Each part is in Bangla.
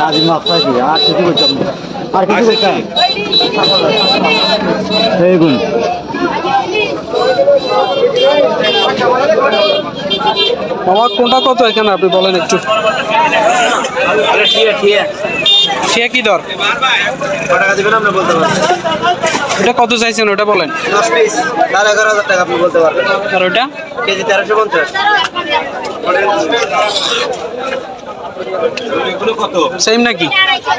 আজ মাত্রা কি আর কিছু করতাম না আর কিছু করতাম বেগুন আমার কোনটা কত এখানে আপনি বলেন একটু সে কি দর এটা কত চাইছেন ওটা বলেন 10 পিস 11,000 টাকা আপনি বলতে পারবেন আর ওটা কেজি 1350 সেম নাকি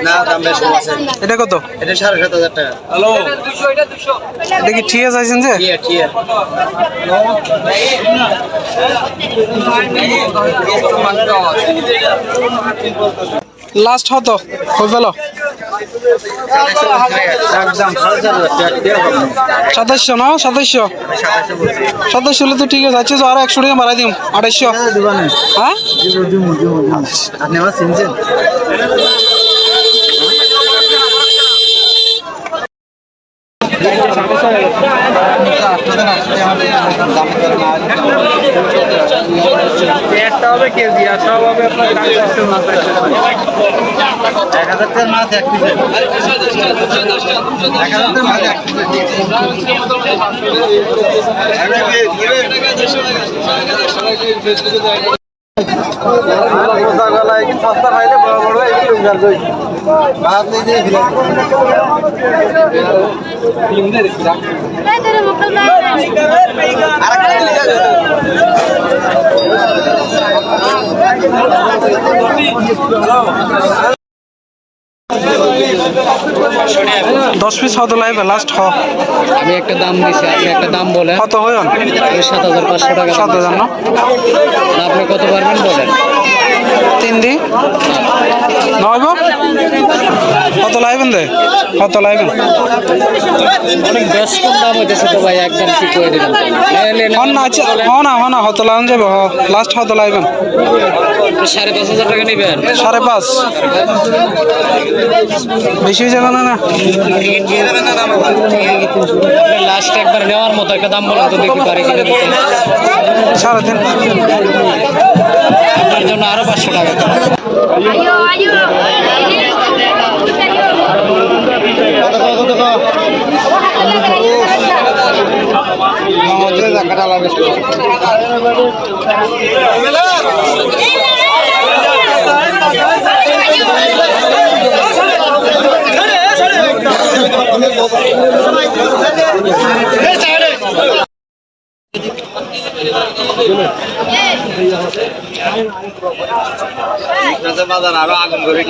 না দাম বেশি আছে এটা কত এটা 7,500 টাকা হ্যালো এটা কি ঠিক চাইছেন যে ঠিক লাস্ট হতো হয়ে গেল একদম 7,500 টাকা 2700 না 2700 হলে তো ঠিক আছে আচ্ছা আরো 100 টাকা বাড়াই দিম 2800 হ্যাঁ আপনি আমার চিনছেন হবে কেজি আর সব হবে আপনার 1,000 মাছ এক পিস 1,000 মাছ এক পিস সস্তা খাইলে বড় বড় ভাত নেই দিয়ে দশ পিস হতো লাইবে লাস্ট হ আমি একটা দাম দিছি আপনি একটা দাম বলেন কত হইন 7,500 টাকা 7,000 না আপনি কত পারবেন বলেন 3 দি নয়ব কত লাইবেন দে কত লাইবেন অনেক বেশ কম দাম হইতেছে তো ভাই একদম ঠিক করে দিলাম হন না আচ্ছা হন না হতো লাইন যাবে লাস্ট হতো লাইবেন 5,500 টাকা নেবেন 5.5 বেশি হয়ে যাবে না না লাস্ট একবার নেওয়ার মতো একটা দাম বলেন তো দেখি পারি কিনে দিতে 3.5 আপনার জন্য আরো 500 টাকা বাজার আরো আগুন করে